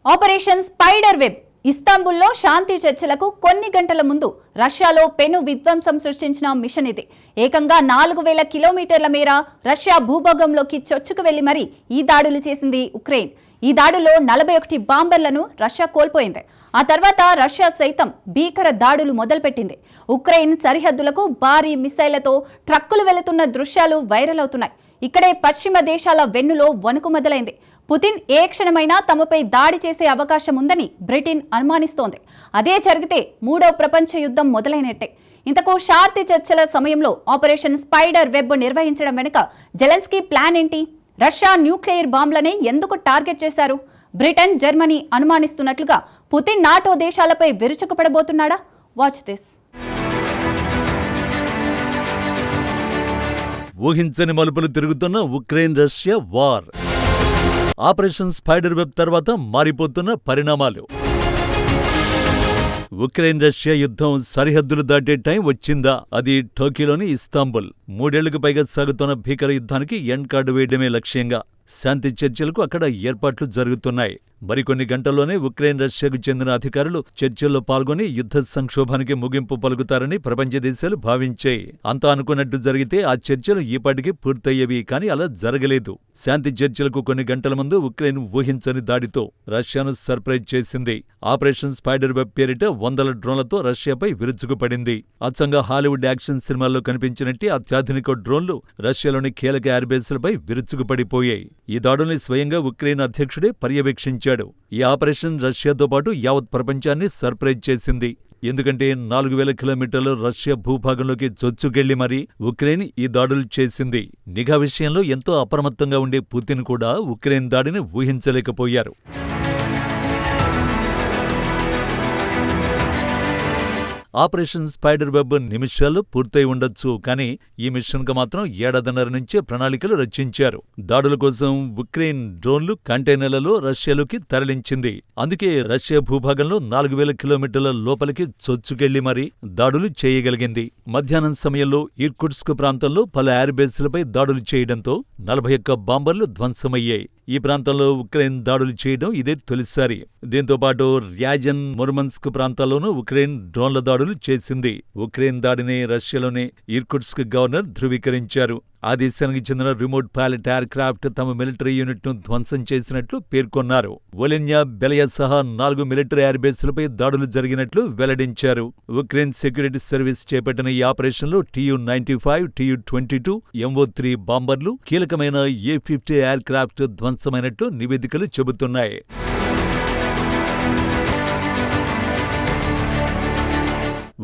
Operation spider web ఇస్తాంబుల్లో శాంతి చర్చలకు కొన్ని గంటల ముందు రష్యాలో పెను విధ్వంసం సృష్టించిన మిషన్ ఇది. ఏకంగా 4000 కిలోమీటర్ల మేర రష్యా భూభాగంలోకి చొచ్చుకు వెళ్లి మరీ ఈ దాడులు చేసింది ఉక్రెయిన్. ఈ దాడుల్లో 41 బాంబర్లను రష్యా కోల్పోయింది. ఆ తర్వాత రష్యా సైతం భీకర దాడులు మొదలుపెట్టింది. ఉక్రెయిన్ సరిహద్దులకు భారీ మిసైళ్లతో ట్రక్కులు వెళుతున్న దృశ్యాలు వైరల్ అవుతున్నాయి. ఇక్కడే పశ్చిమ దేశాల వెన్నులో వణుకు మొదలైంది. పుతిన్ ఏ క్షణమైనా తమపై దాడి చేసే అవకాశం ఉందని బ్రిటన్ అనుమానిస్తోంది. అదే జరిగితే మూడో ప్రపంచ యుద్ధం మొదలైనట్టే. ఇంతకు శాంతి చర్చల సమయంలో ఆపరేషన్ స్పైడర్ వెబ్ నిర్వహించడం వెనుక జెలెన్స్కీ ప్లాన్ ఏంటి? రష్యా న్యూక్లియర్ బాంబులనే ఎందుకు టార్గెట్ చేశారు? బ్రిటన్, జర్మనీ అనుమానిస్తున్నట్లుగా పుతిన్ నాటో దేశాలపై విరుచుకుపడబోతున్నాడా? Watch this. ఊహించని మలుపులు తిరుగుతున్న Ukraine Russia war. Operation spider web తర్వాత మారిపోతున్న పరిణామాలు. ఉక్రెయిన్ రష్యా యుద్ధం సరిహద్దులు దాటే టైం వచ్చిందా? అది టోక్యోలోని ఇస్తాంబుల్. 3 ఏళ్లకు పైగా సాగుతున్న భీకర యుద్ధానికి ఎండ్ కార్డు వేయడమే లక్ష్యంగా శాంతి చర్చలకు అక్కడ ఏర్పాట్లు జరుగుతున్నాయి. మరికొన్ని గంటల్లోనే ఉక్రెయిన్ రష్యాకు చెందిన అధికారులు చర్చల్లో పాల్గొని యుద్ధ సంక్షోభానికి ముగింపు పలుకుతారని ప్రపంచ దేశాలు భావించాయి. అంతా అనుకున్నట్టు జరిగితే ఆ చర్చలు ఈపాటికి పూర్తయ్యేవి. కానీ అలా జరగలేదు. శాంతి చర్చలకు కొన్ని గంటల ముందు ఉక్రెయిన్ ఊహించని దాడితో రష్యాను సర్ప్రైజ్ చేసింది. ఆపరేషన్ స్పైడర్ వెబ్ పేరిట 100 డ్రోన్లతో రష్యాపై విరుచుకుపడింది. అచ్చంగా హాలీవుడ్ యాక్షన్ సినిమాల్లో కనిపించినట్టే అత్యాధునిక డ్రోన్లు రష్యాలోని కీలక ఎయిర్బేస్లపై విరుచుకుపడిపోయాయి. ఈ దాడుల్ని స్వయంగా ఉక్రెయిన్ అధ్యక్షుడే పర్యవేక్షించాడు. ఈ ఆపరేషన్ రష్యాతో పాటు యావత్ ప్రపంచాన్ని సర్ప్రైజ్ చేసింది. ఎందుకంటే 4000 కిలోమీటర్లు రష్యా భూభాగంలోకి చొచ్చుకెళ్లి మరీ ఉక్రెయిన్ ఈ దాడులు చేసింది. నిఘా విషయంలో ఎంతో అప్రమత్తంగా ఉండే పుతిన్ కూడా ఉక్రెయిన్ దాడిని ఊహించలేకపోయారు. ఆపరేషన్ స్పైడర్ వెబ్ నిమిషాల్లో పూర్తయి ఉండొచ్చు. కానీ ఈ మిషన్కు మాత్రం 1.5 నుంచే ప్రణాళికలు రచించారు. దాడుల కోసం ఉక్రెయిన్ డ్రోన్లు కంటైనర్లలో రష్యాలోకి తరలించింది. అందుకే రష్యా భూభాగంలో 4000 కిలోమీటర్ల లోపలికి చొచ్చుకెళ్లి మరీ దాడులు చేయగలిగింది. మధ్యాహ్నం సమయంలో ఇర్కుట్స్క్ ప్రాంతంలో పలు ఎయిర్బేస్లపై దాడులు చేయడంతో 41 బాంబర్లు ధ్వంసమయ్యాయి. ఈ ప్రాంతంలో ఉక్రెయిన్ దాడులు చేయడం ఇదే తొలిసారి. దీంతో పాటు ర్యాజన్, ముర్మన్స్క్ ప్రాంతాల్లోనూ ఉక్రెయిన్ డ్రోన్ల దాడులు చేసింది. ఉక్రెయిన్ దాడిని రష్యాలోని ఇర్కుట్స్క్ గవర్నర్ ధృవీకరించారు. ఆ దేశానికి చెందిన రిమోట్ పైలట్ ఎయిర్ క్రాఫ్ట్ తమ మిలిటరీ యూనిట్ ను ధ్వంసం చేసినట్లు పేర్కొన్నారు. ఒలెన్యా, బెలయా సహా 4 మిలిటరీ ఎయిర్బేస్లపై దాడులు జరిగినట్లు వెల్లడించారు. ఉక్రెయిన్ సెక్యూరిటీ సర్వీస్ చేపట్టిన ఈ ఆపరేషన్లో Tu-95, Tu-22, MO-3 బాంబర్లు, కీలకమైన A-50 ఎయిర్ క్రాఫ్ట్ ధ్వంసమైనట్లు నివేదికలు చెబుతున్నాయి.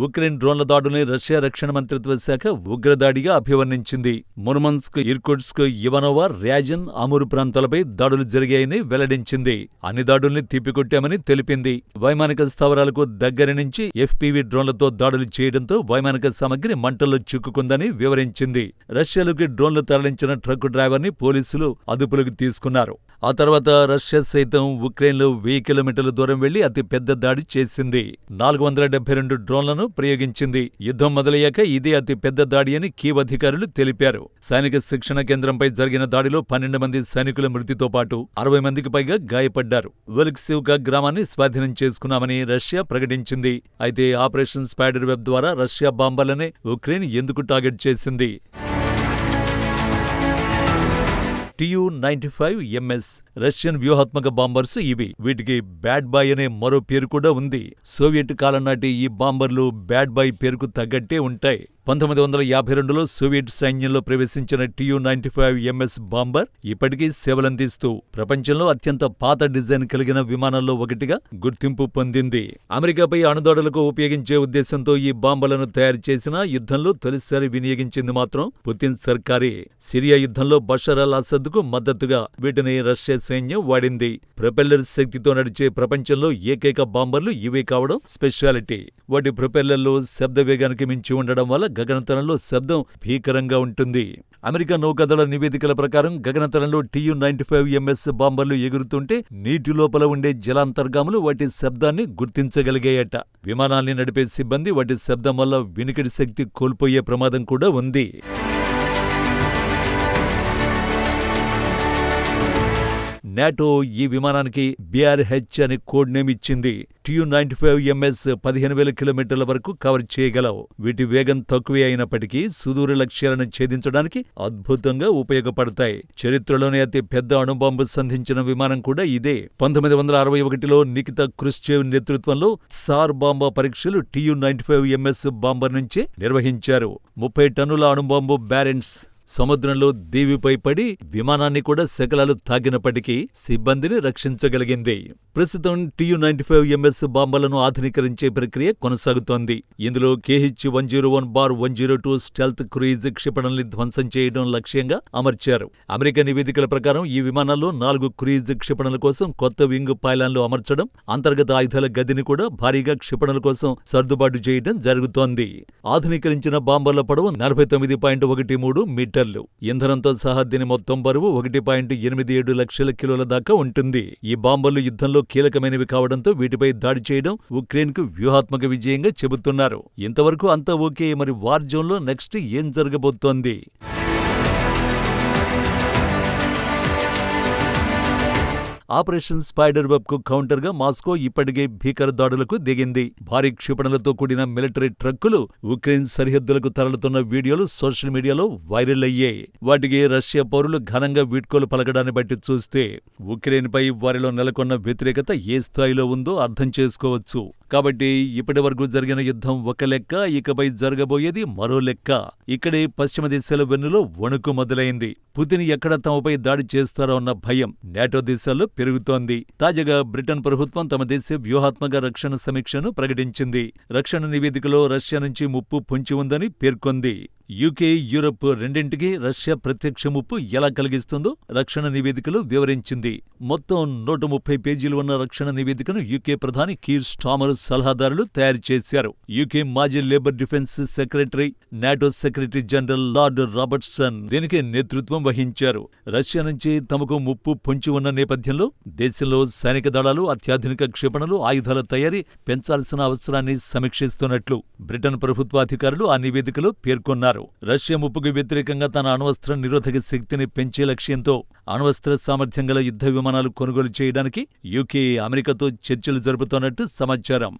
ఉక్రెయిన్ డ్రోన్ల దాడుల్ని రష్యా రక్షణ మంత్రిత్వ శాఖ ఉగ్రదాడిగా అభివర్ణించింది. ముర్మన్స్క్, ఇర్కుట్స్క్, ఇవనోవా, ర్యాజన్, అమూర్ ప్రాంతాలపై దాడులు జరిగాయని వెల్లడించింది. అన్ని దాడుల్ని తిప్పికొట్టామని తెలిపింది. వైమానిక స్థావరాలకు దగ్గర నుంచి FPV డ్రోన్లతో దాడులు చేయడంతో వైమానిక సామగ్రి మంటల్లో చిక్కుకుందని వివరించింది. రష్యాలోకి డ్రోన్లు తరలించిన ట్రక్ డ్రైవర్ని పోలీసులు అదుపులోకి తీసుకున్నారు. ఆ తర్వాత రష్యా సైతం ఉక్రెయిన్లో 1000 కిలోమీటర్ల దూరం వెళ్లి అతి పెద్ద దాడి చేసింది. 472 డ్రోన్లను ప్రయోగించింది. యుద్ధం మొదలయ్యాక ఇదే అతి పెద్ద దాడి అని కీవ్ అధికారులు తెలిపారు. సైనిక శిక్షణ కేంద్రంపై జరిగిన దాడిలో 12 మంది సైనికుల మృతితో పాటు 60 మందికి పైగా గాయపడ్డారు. వెల్క్సివ్కా గ్రామాన్ని స్వాధీనం చేసుకున్నామని రష్యా ప్రకటించింది. అయితే ఆపరేషన్ స్పైడర్ వెబ్ ద్వారా రష్యా బాంబర్లనే ఉక్రెయిన్ ఎందుకు టార్గెట్ చేసింది? Tu-95MS రష్యన్ వ్యూహాత్మక బాంబర్స్ ఇవి. వీటికి బ్యాడ్ బాయ్ అనే మరో పేరు కూడా ఉంది. సోవియట్ కాలం నాటి ఈ బాంబర్లు బ్యాడ్ బాయ్ పేరుకు తగ్గట్టే ఉంటాయి. 1952లో సోవియట్ సైన్యంలో ప్రవేశించిన Tu-95MS బాంబర్ ఇప్పటికీ సేవలందిస్తూ ప్రపంచంలో అత్యంత పాత డిజైన్ కలిగిన విమానాల్లో ఒకటిగా గుర్తింపు పొందింది. అమెరికాపై అణుదాడులకు ఉపయోగించే ఉద్దేశంతో ఈ బాంబర్లను తయారు చేసిన యుద్ధంలో తొలిసారి వినియోగించింది మాత్రం పుతిన్ సర్కారే. సిరియా యుద్ధంలో బషర్ అల్ అసద్కు మద్దతుగా వీటిని రష్యా సైన్యం వాడింది. ప్రొపెల్లర్ శక్తితో నడిచే ప్రపంచంలో ఏకైక బాంబర్లు ఇవే కావడం స్పెషాలిటీ. వాటి ప్రొపెల్లర్లు శబ్ద వేగానికి మించి ఉండడం వల్ల గగనతలంలో శబ్దం భీకరంగా ఉంటుంది. అమెరికా నౌకాదళ నివేదికల ప్రకారం గగనతలంలో Tu-95MS బాంబర్లు ఎగురుతుంటే నీటి లోపల ఉండే జలాంతర్గాములు వాటి శబ్దాన్ని గుర్తించగలిగాయట. విమానాల్ని నడిపే సిబ్బంది వాటి శబ్దం వల్ల వినికిడి శక్తి కోల్పోయే ప్రమాదం కూడా ఉంది. నాటో ఈ విమానానికి BRH అని కోడ్ నేమ్ ఇచ్చింది. Tu-95MS 15,000 కిలోమీటర్ల వరకు కవర్ చేయగలవు. వీటి వేగం తక్కువే అయినప్పటికీ సుదూర లక్ష్యాలను ఛేదించడానికి అద్భుతంగా ఉపయోగపడతాయి. చరిత్రలోనే అతి పెద్ద అణుబాంబు సంధించిన విమానం కూడా ఇదే. 1961లో నికితా క్రుష్చేవ్ నేతృత్వంలో సార్ బాంబా పరీక్షలు Tu-95MS బాంబర్ నుంచే నిర్వహించారు. 30 టన్నుల అణుబాంబు బ్యారెంట్స్ సముద్రంలో దీవిపై పడి విమానాన్ని కూడా శకలాలు తాకినప్పటికీ సిబ్బందిని రక్షించగలిగింది. ప్రస్తుతం Tu-95MS బాంబర్లను ఆధునీకరించే ప్రక్రియ కొనసాగుతోంది. ఇందులో KH-101-102 స్టెల్త్ క్రూయిజ్ క్షిపణుల్ని ధ్వంసం చేయడం లక్ష్యంగా అమర్చారు. అమెరికా నివేదికల ప్రకారం ఈ విమానాల్లో 4 క్రూయిజ్ క్షిపణుల కోసం కొత్త వింగ్ పైలాన్లు అమర్చడం, అంతర్గత ఆయుధాల గదిని కూడా భారీగా క్షిపణుల కోసం సర్దుబాటు చేయడం జరుగుతోంది. ఆధునీకరించిన బాంబర్ల పొడవు 49.13 మీటర్లు. ఇంధనంతో సహా దీని మొత్తం బరువు 1.87 లక్షల కిలోల దాకా ఉంటుంది. ఈ బాంబర్లు యుద్ధంలో కీలకమైనవి కావడంతో వీటిపై దాడి చేయడం ఉక్రెయిన్కు వ్యూహాత్మక విజయంగా చెబుతున్నారు. ఇంతవరకు అంతా ఓకే, మరి వార్ జోన్లో నెక్స్ట్ ఏం జరగబోతోంది? ఆపరేషన్ స్పైడర్ వెబ్ కు కౌంటర్గా మాస్కో ఇప్పటికే భీకర దాడులకు దిగింది. భారీ క్షిపణులతో కూడిన మిలిటరీ ట్రక్కులు ఉక్రెయిన్ సరిహద్దులకు తరలుతున్న వీడియోలు సోషల్ మీడియాలో వైరల్ అయ్యాయి. వాటికి రష్యా పౌరులు ఘనంగా వీడ్కోలు పలకడాన్ని బట్టి చూస్తే ఉక్రెయిన్పై వారిలో నెలకొన్న వ్యతిరేకత ఏ స్థాయిలో ఉందో అర్థం చేసుకోవచ్చు. కాబట్టి ఇప్పటి వరకు జరిగిన యుద్ధం ఒక లెక్క, ఇకపై జరగబోయేది మరో లెక్క. ఇక్కడే పశ్చిమ దేశాల వెన్నులో వణుకు మొదలైంది. పుతిన్ ఎక్కడ తమపై దాడి చేస్తారో అన్న భయం నాటో దేశాల్లో పెరుగుతోంది. తాజాగా బ్రిటన్ ప్రభుత్వం తమ దేశ వ్యూహాత్మక రక్షణ సమీక్షను ప్రకటించింది. రక్షణ నివేదికలో రష్యా నుంచి ముప్పు పొంచి ఉందని పేర్కొంది. యూకే, యూరప్ రెండింటికి రష్యా ప్రత్యక్ష ముప్పు ఎలా కలిగిస్తుందో రక్షణ నివేదికలో వివరించింది. మొత్తం 130 పేజీలు ఉన్న రక్షణ నివేదికను యూకే ప్రధాని కీర్ స్టామర్ సలహాదారులు తయారు చేశారు. యూకే మాజీ labour defence secretary, NATO secretary general lord Robertson దీనికి నేతృత్వం వహించారు. రష్యా నుంచి తమకు ముప్పు పొంచి ఉన్న నేపథ్యంలో దేశంలో సైనిక దళాలు, అత్యాధునిక క్షిపణులు, ఆయుధాల తయారీ పెంచాల్సిన అవసరాన్ని సమీక్షిస్తున్నట్లు బ్రిటన్ ప్రభుత్వాధికారులు ఆ నివేదికలో పేర్కొన్నారు. రష్యా ముప్పుకు వ్యతిరేకంగా తన అణ్వస్త్ర నిరోధక శక్తిని పెంచే లక్ష్యంతో అణ్వస్త్ర సామర్థ్యం గల యుద్ధ విమానాలు కొనుగోలు చేయడానికి యూకే అమెరికాతో చర్చలు జరుపుతోన్నట్టు సమాచారం.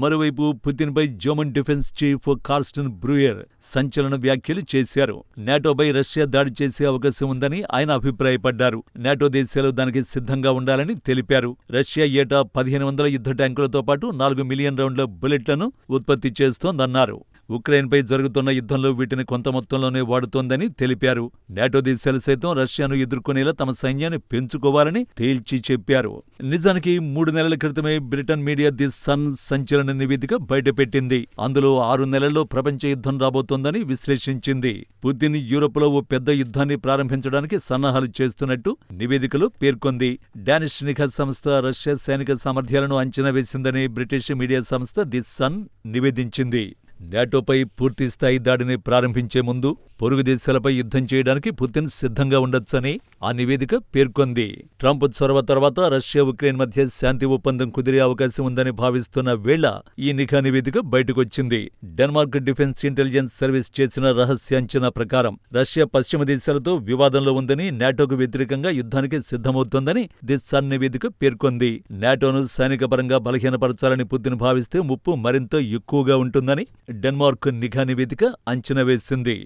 మరోవైపు పుతిన్పై జర్మన్ డిఫెన్స్ చీఫ్ కార్స్టన్ బ్రూయర్ సంచలన వ్యాఖ్యలు చేశారు. నాటోపై రష్యా దాడి చేసే అవకాశం ఉందని ఆయన అభిప్రాయపడ్డారు. నాటో దేశాలు దానికి సిద్ధంగా ఉండాలని తెలిపారు. రష్యా ఏటా 1,500 యుద్ధ ట్యాంకులతో పాటు 4 మిలియన్ రౌండ్ల బుల్లెట్లను ఉత్పత్తి చేస్తోందన్నారు. ఉక్రెయిన్పై జరుగుతున్న యుద్ధంలో వీటిని కొంత మొత్తంలోనే వాడుతోందని తెలిపారు. నాటో దేశాలు సైతం రష్యాను ఎదుర్కొనేలా తమ సైన్యాన్ని పెంచుకోవాలని తేల్చి చెప్పారు. నిజానికి 3 నెలల క్రితమే బ్రిటన్ మీడియా ది సన్ సంచలన నివేదిక బయటపెట్టింది. అందులో 6 నెలల్లో ప్రపంచ యుద్ధం రాబోతోందని విశ్లేషించింది. పుతిన్ యూరోప్లో ఓ పెద్ద యుద్ధాన్ని ప్రారంభించడానికి సన్నాహాలు చేస్తున్నట్టు నివేదికలో పేర్కొంది. డానిష్ నిఘా సంస్థ రష్యా సైనిక సామర్థ్యాలను అంచనా వేసిందని బ్రిటిష్ మీడియా సంస్థ ది సన్ నివేదించింది. నాటోపై పూర్తిస్థాయి దాడిని ప్రారంభించే ముందు పొరుగు దేశాలపై యుద్ధం చేయడానికి పుతిన్ సిద్ధంగా ఉండొచ్చని ఆ నివేదిక పేర్కొంది. ట్రంప్ చొరవ తర్వాత రష్యా, ఉక్రెయిన్ మధ్య శాంతి ఒప్పందం కుదిరే అవకాశం ఉందని భావిస్తున్న వేళ ఈ నిఘా నివేదిక బయటకొచ్చింది. డెన్మార్క్ డిఫెన్స్ ఇంటెలిజెన్స్ సర్వీస్ చేసిన రహస్య అంచనా ప్రకారం రష్యా పశ్చిమ దేశాలతో వివాదంలో ఉందని, నాటోకు వ్యతిరేకంగా యుద్ధానికి సిద్ధమవుతోందని ది సన్ నివేదిక పేర్కొంది. నాటోను సైనికపరంగా బలహీనపరచాలని పుతిన్ భావిస్తే ముప్పు మరింత ఎక్కువగా ఉంటుందని డెన్మార్క్ నిఘా నివేదిక అంచనా వేసింది.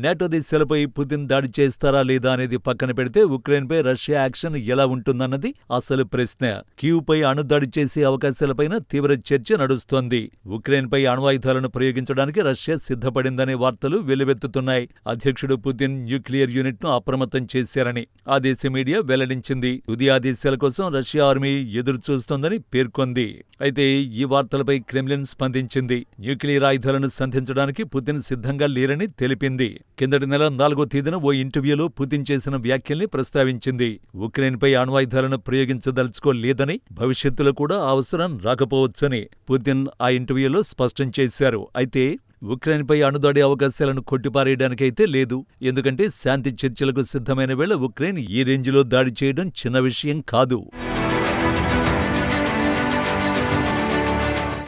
నాటో దేశాలపై పుతిన్ దాడి చేస్తారా లేదా అనేది పక్కన పెడితే ఉక్రెయిన్పై రష్యా యాక్షన్ ఎలా ఉంటుందన్నది అసలు ప్రశ్న. కీవ్పై అణుదాడి చేసే అవకాశాలపైన తీవ్ర చర్చ నడుస్తోంది. ఉక్రెయిన్పై అణ్వాయుధాలను ప్రయోగించడానికి రష్యా సిద్ధపడిందనే వార్తలు వెల్లువెత్తుతున్నాయి. అధ్యక్షుడు పుతిన్ న్యూక్లియర్ యూనిట్ను అప్రమత్తం చేశారని ఆ దేశ మీడియా వెల్లడించింది. తుది ఆదేశాల కోసం రష్యా ఆర్మీ ఎదురుచూస్తోందని పేర్కొంది. అయితే ఈ వార్తలపై క్రెమ్లిన్ స్పందించింది. న్యూక్లియర్ ఆయుధాలను సంధించడానికి పుతిన్ సిద్ధంగా లేరని తెలిపింది. కిందటి నెల 4వ తేదీన ఓ ఇంటర్వ్యూలో పుతిన్ చేసిన వ్యాఖ్యల్ని ప్రస్తావించింది. ఉక్రెయిన్పై అణ్వాయుధాలను ప్రయోగించదలుచుకోలేదని, భవిష్యత్తులో కూడా అవసరం రాకపోవచ్చని పుతిన్ ఆ ఇంటర్వ్యూలో స్పష్టం చేశారు. అయితే ఉక్రెయిన్పై అణుదాడి అవకాశాలను కొట్టిపారేయడానికైతే లేదు. ఎందుకంటే శాంతి చర్చలకు సిద్ధమైన వేళ ఉక్రెయిన్ ఈ రేంజ్లో దాడి చేయడం చిన్న విషయం కాదు.